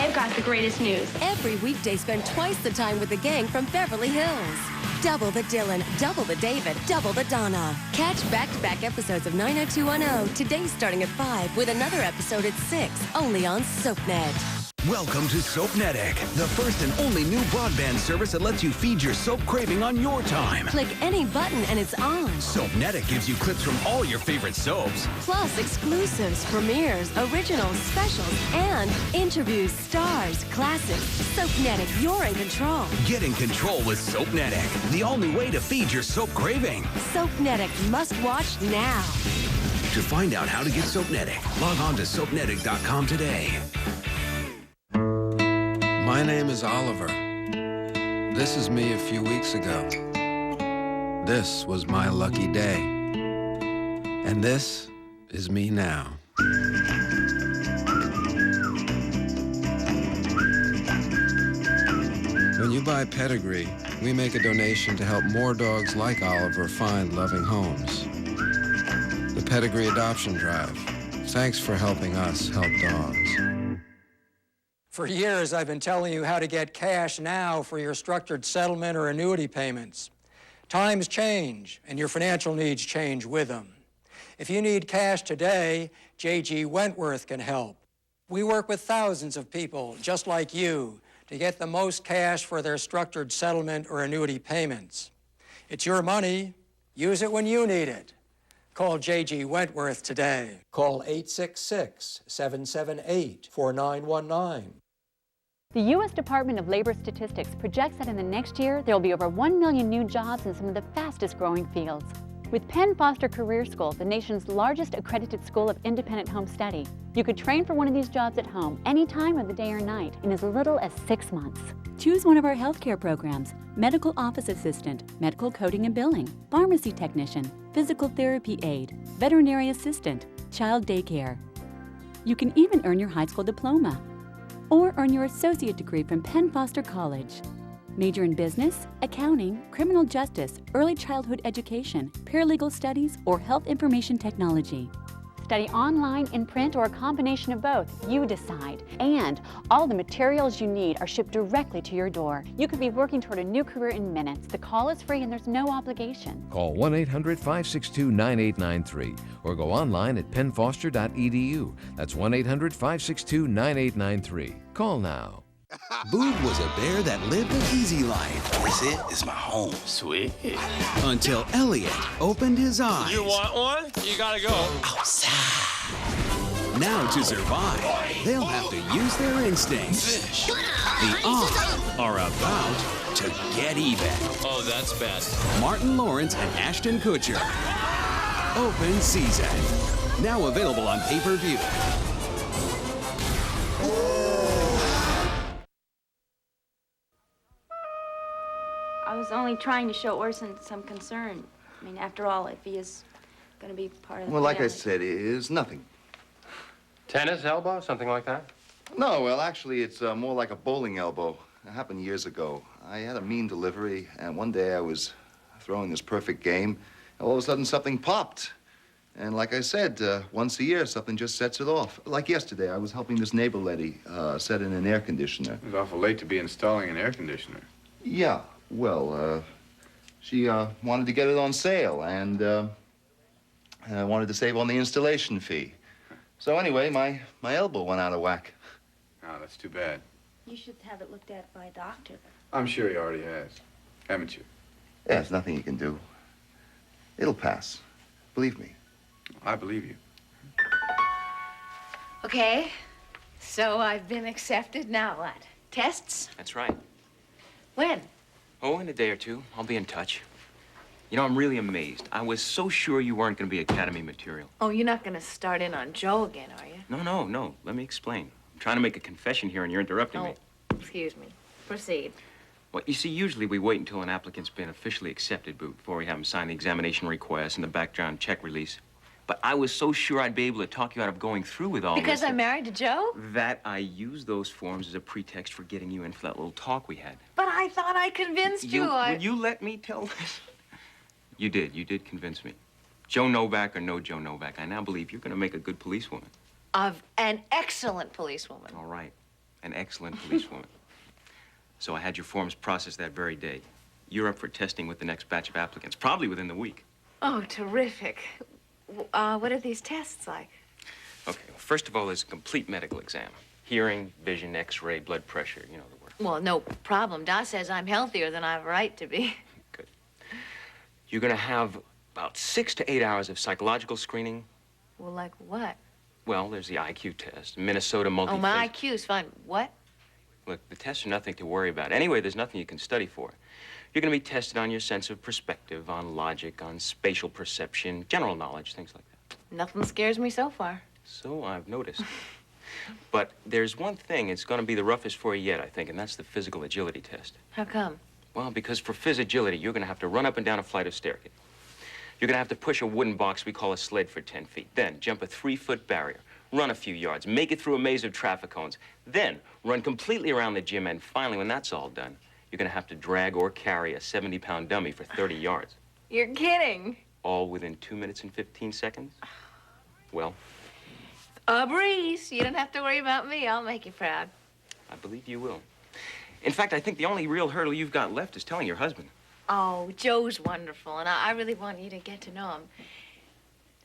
have got the greatest news. Every weekday, spend twice the time with the gang from Beverly Hills. Double the Dylan, double the David, double the Donna. Catch back-to-back episodes of 90210 today starting at 5 with another episode at 6, only on SoapNet. Welcome to Soapnetic, the first and only new broadband service that lets you feed your soap craving on your time. Click any button and it's on. Soapnetic gives you clips from all your favorite soaps. Plus exclusives, premieres, originals, specials, and interviews, stars, classics. Soapnetic, you're in control. Get in control with Soapnetic, the only way to feed your soap craving. Soapnetic, must watch now. To find out how to get Soapnetic, log on to soapnetic.com today. My name is Oliver. This is me a few weeks ago. This was my lucky day. And this is me now. When you buy Pedigree, we make a donation to help more dogs like Oliver find loving homes. The Pedigree Adoption Drive. Thanks for helping us help dogs. For years, I've been telling you how to get cash now for your structured settlement or annuity payments. Times change, and your financial needs change with them. If you need cash today, J.G. Wentworth can help. We work with thousands of people just like you to get the most cash for their structured settlement or annuity payments. It's your money. Use it when you need it. Call J.G. Wentworth today. Call 866-778-4919. The U.S. Department of Labor Statistics projects that in the next year, there will be over 1 million new jobs in some of the fastest growing fields. With Penn Foster Career School, the nation's largest accredited school of independent home study, you could train for one of these jobs at home any time of the day or night in as little as 6 months. Choose one of our healthcare programs: medical office assistant, medical coding and billing, pharmacy technician, physical therapy aide, veterinary assistant, child daycare. You can even earn your high school diploma or earn your associate degree from Penn Foster College. Major in business, accounting, criminal justice, early childhood education, paralegal studies, or health information technology. Study online, in print, or a combination of both. You decide. And all the materials you need are shipped directly to your door. You could be working toward a new career in minutes. The call is free and there's no obligation. Call 1-800-562-9893 or go online at pennfoster.edu. That's 1-800-562-9893. Call now. Boob was a bear that lived an easy life. This is my home. Sweet. Until Elliot opened his eyes. You want one? You gotta go outside. Now to survive, they'll have to use their instincts. The odds are about to get even. Oh, that's bad. Martin Lawrence and Ashton Kutcher. Open season. Now available on pay-per-view. I was only trying to show Orson some concern. I mean, after all, if he is going to be part of the Well, like I family. said, it is nothing. Tennis elbow, something like that? No, well, actually, it's more like a bowling elbow. It happened years ago. I had a mean delivery, and one day I was throwing this perfect game, and all of a sudden something popped. And like I said, once a year, something just sets it off. Like yesterday, I was helping this neighbor lady set in an air conditioner. It was awful late to be installing an air conditioner. Yeah, well, she wanted to get it on sale, and wanted to save on the installation fee. So anyway, my elbow went out of whack. Oh, that's too bad. You should have it looked at by a doctor. I'm sure he already has. Haven't you? Yeah, there's nothing you can do. It'll pass. Believe me. I believe you. Okay, so I've been accepted. Now what? Tests? That's right. When? Oh, in a day or two. I'll be in touch. You know, I'm really amazed. I was so sure you weren't going to be Academy material. Oh, you're not going to start in on Joe again, are you? No. Let me explain. I'm trying to make a confession here, and you're interrupting me. Excuse me. Proceed. Well, you see, usually we wait until an applicant's been officially accepted before we have him sign the examination request and the background check release. But I was so sure I'd be able to talk you out of going through with all Because this. I'm married to Joe? That I used those forms as a pretext for getting you in for that little talk we had. But I thought I convinced you. Will you let me tell this? You did convince me. Joe Novak or no Joe Novak, I now believe you're gonna make a good policewoman. Of an excellent policewoman. All right, an excellent policewoman. So I had your forms processed that very day. You're up for testing with the next batch of applicants, probably within the week. Oh, terrific. What are these tests like? Okay, well, first of all, there's a complete medical exam. Hearing, vision, x-ray, blood pressure, you know the work. Well, no problem. Doc says I'm healthier than I have a right to be. Good. You're gonna have about 6 to 8 hours of psychological screening. Well, like what? Well, there's the IQ test, Minnesota multi. Oh, my IQ's fine. What? Look, the tests are nothing to worry about. Anyway, there's nothing you can study for. You're gonna be tested on your sense of perspective, on logic, on spatial perception, general knowledge, things like that. Nothing scares me so far. So I've noticed. But there's one thing, it's gonna be the roughest for you yet, I think, and that's the physical agility test. How come? Well, because for phys agility, you're gonna have to run up and down a flight of staircase. You're gonna have to push a wooden box we call a sled for 10 feet. Then jump a 3-foot barrier, run a few yards, make it through a maze of traffic cones, then run completely around the gym, and finally, when that's all done, you're gonna have to drag or carry a 70-pound dummy for 30 yards. You're kidding. All within 2 minutes and 15 seconds? Well, A breeze. You don't have to worry about me. I'll make you proud. I believe you will. In fact, I think the only real hurdle you've got left is telling your husband. Oh, Joe's wonderful, and I really want you to get to know him.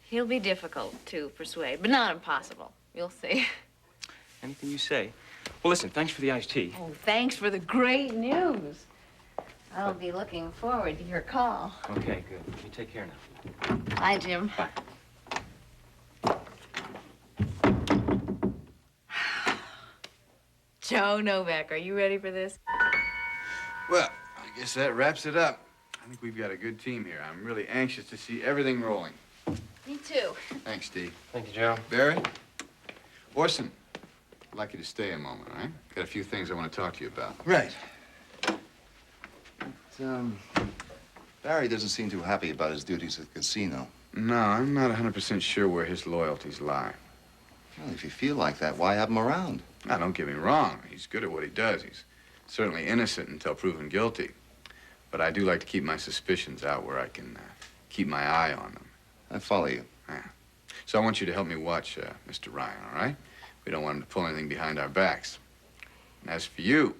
He'll be difficult to persuade, but not impossible. You'll see. Anything you say. Well, listen, thanks for the iced tea. Oh, thanks for the great news. I'll be looking forward to your call. Okay, good. You take care now. Bye, Jim. Bye. Joe Novak, are you ready for this? Well, I guess that wraps it up. I think we've got a good team here. I'm really anxious to see everything rolling. Me too. Thanks, Steve. Thank you, Joe. Barry? Orson, I'd like you to stay a moment, all right? Got a few things I want to talk to you about. Right. Barry doesn't seem too happy about his duties at the casino. No, I'm not 100% sure where his loyalties lie. Well, if you feel like that, why have him around? Now, don't get me wrong. He's good at what he does. He's certainly innocent until proven guilty. But I do like to keep my suspicions out where I can keep my eye on them. I follow you. Yeah. So I want you to help me watch Mr. Ryan, all right? We don't want him to pull anything behind our backs. And as for you,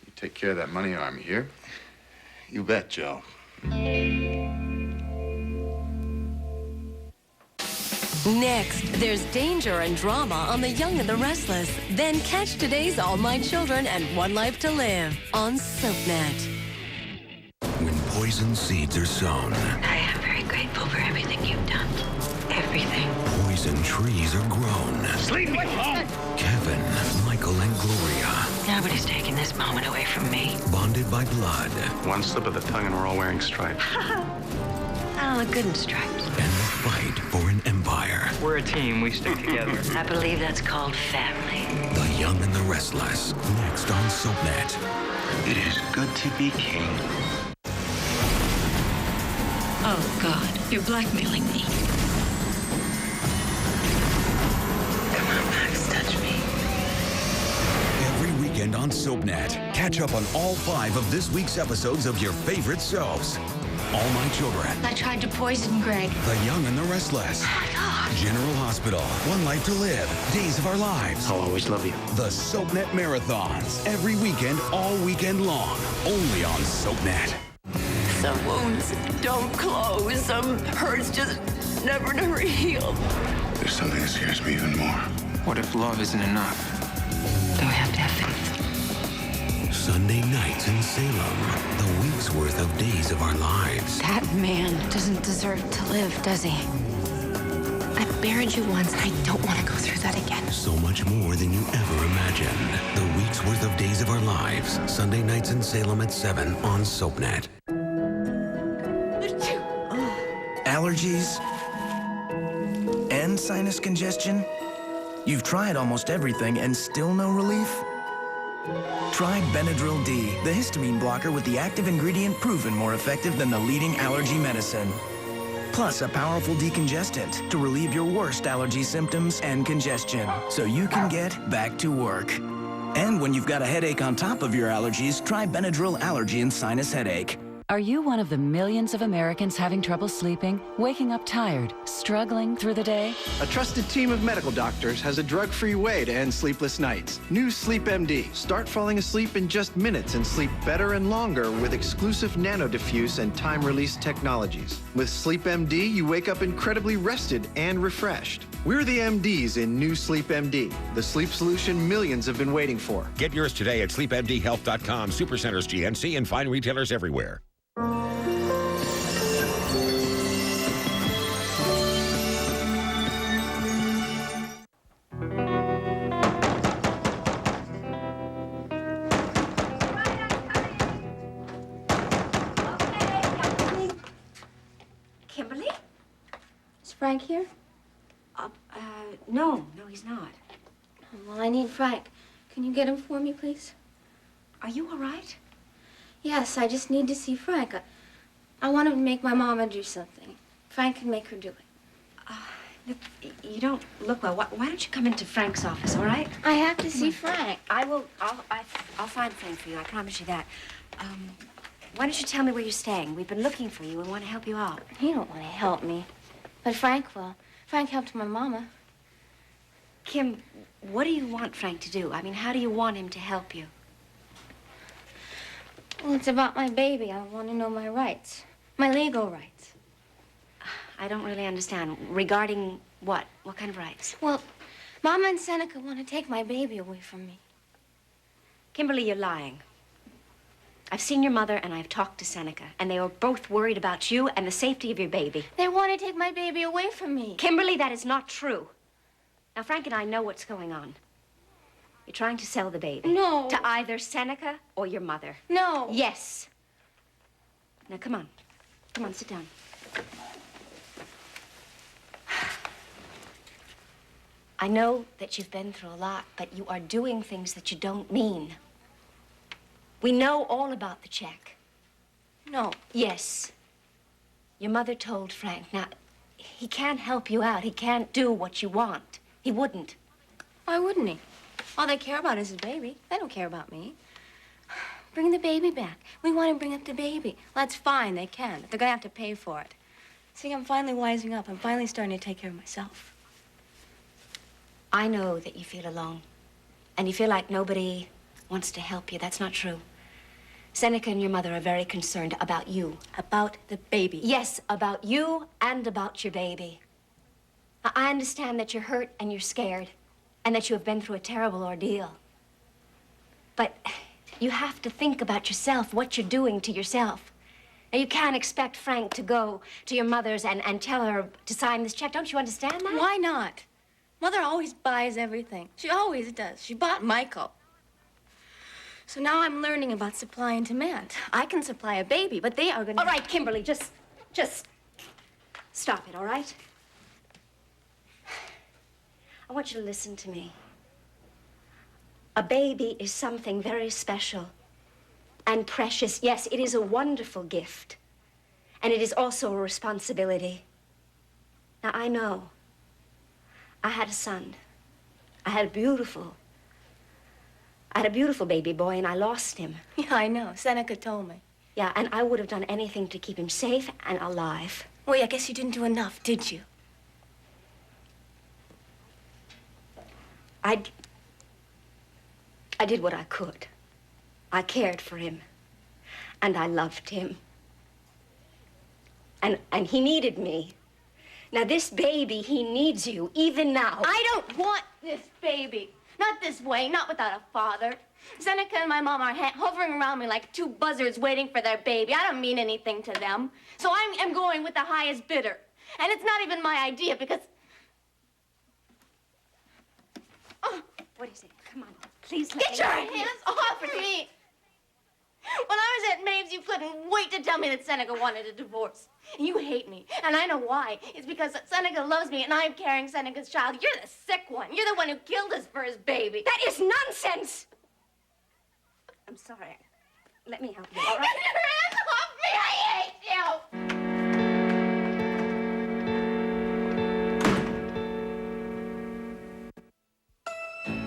you take care of that money army here. You bet, Joe. Next, there's danger and drama on The Young and the Restless. Then catch today's All My Children and One Life to Live on SoapNet. When poison seeds are sown, I am very grateful for everything you've done. Everything. poison trees are grown. Leave me alone! Kevin, Michael, and Gloria, Nobody's taking this moment away from me. bonded by blood. One slip of the tongue and we're all wearing stripes. I don't look good in stripes. And the fight for an empire. We're a team. We stick together. I believe that's called family. The Young and the Restless. Next on SoapNet. It is good to be king. Oh, God, you're blackmailing me. Come on, Max, touch me. Every weekend on SoapNet. Catch up on all 5 of this week's episodes of your favorite soaps. All My Children. I tried to poison Greg. The Young and the Restless. General Hospital. One Life to Live. Days of Our Lives. I'll always love you. The SoapNet Marathons. Every weekend, all weekend long. Only on SoapNet. Some wounds don't close. Some hurts just never heal. There's something that scares me even more. What if love isn't enough? Do we have to have faith? Sunday nights in Salem. The week's worth of Days of Our Lives. That man doesn't deserve to live, does he? I buried you once. I don't want to go through that again. So much more than you ever imagined. The week's worth of Days of Our Lives. Sunday nights in Salem at 7 on SoapNet. Allergies and sinus congestion? You've tried almost everything and still no relief? Try Benadryl D, the histamine blocker with the active ingredient proven more effective than the leading allergy medicine. Plus a powerful decongestant to relieve your worst allergy symptoms and congestion, so you can get back to work. And when you've got a headache on top of your allergies, try Benadryl Allergy and Sinus Headache. Are you one of the millions of Americans having trouble sleeping, waking up tired, struggling through the day? A trusted team of medical doctors has a drug-free way to end sleepless nights. New Sleep MD. Start falling asleep in just minutes and sleep better and longer with exclusive nano-diffuse and time-release technologies. With Sleep MD, you wake up incredibly rested and refreshed. We're the MDs in New Sleep MD, the sleep solution millions have been waiting for. Get yours today at sleepmdhealth.com, Supercenters GNC, and fine retailers everywhere. Kimberly? Is Frank here? No, he's not. Well, I need Frank. Can you get him for me, please? Are you all right? Yes, I just need to see Frank. I want him to make my mama do something. Frank can make her do it. Look, you don't look well. Why don't you come into Frank's office, all right? I have to see Frank. I'll find Frank for you. I promise you that. Why don't you tell me where you're staying? We've been looking for you. We want to help you out. He don't want to help me. But Frank will. Frank helped my mama. Kim, what do you want Frank to do? I mean, how do you want him to help you? Well, it's about my baby. I want to know my rights. My legal rights. I don't really understand. Regarding what? What kind of rights? Well, Mama and Seneca want to take my baby away from me. Kimberly, you're lying. I've seen your mother and I've talked to Seneca, and they are both worried about you and the safety of your baby. They want to take my baby away from me. Kimberly, that is not true. Now, Frank and I know what's going on. You're trying to sell the baby. No. To either Seneca or your mother. No. Yes. Now, come on. Come on, sit down. I know that you've been through a lot, but you are doing things that you don't mean. We know all about the check. No. Yes. Your mother told Frank. Now, he can't help you out. He can't do what you want. He wouldn't. Why wouldn't he? All they care about is his baby. They don't care about me. Bring the baby back. We want to bring up the baby. Well, that's fine. They can. But they're going to have to pay for it. See, I'm finally wising up. I'm finally starting to take care of myself. I know that you feel alone. And you feel like nobody wants to help you. That's not true. Seneca and your mother are very concerned about you. About the baby. Yes, about you and about your baby. Now, I understand that you're hurt and you're scared and that you have been through a terrible ordeal. But you have to think about yourself, what you're doing to yourself. Now, you can't expect Frank to go to your mother's and tell her to sign this check. Don't you understand that? Why not? Mother always buys everything. She always does. She bought Michael. So now I'm learning about supply and demand. I can supply a baby, but they are gonna... All right, Kimberly, just stop it, all right? I want you to listen to me. A baby is something very special and precious. Yes, it is a wonderful gift. And it is also a responsibility. Now, I know. I had a son. I had a beautiful baby boy, and I lost him. Yeah, I know. Seneca told me. Yeah, and I would have done anything to keep him safe and alive. Well, I guess you didn't do enough, did you? I did what I could. I cared for him. And I loved him. And he needed me. Now, this baby, he needs you, even now. I don't want this baby. Not this way, not without a father. Seneca and my mom are hovering around me like two buzzards waiting for their baby. I don't mean anything to them. So I'm going with the highest bidder. And it's not even my idea because... Oh, what is it? Come on, please let Get me your know. hands off me! When I was at Maeve's, you couldn't wait to tell me that Seneca wanted a divorce. You hate me, and I know why. It's because Seneca loves me, and I'm carrying Seneca's child. You're the sick one. You're the one who killed us for his baby. That is nonsense! I'm sorry. Let me help you, all right? Get your hands off me! I hate you!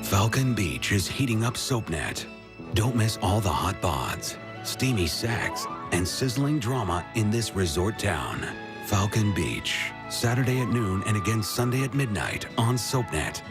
Falcon Beach is heating up SoapNet. Don't miss all the hot bods, steamy sex, and sizzling drama in this resort town. Falcon Beach, Saturday at noon and again Sunday at midnight on SoapNet.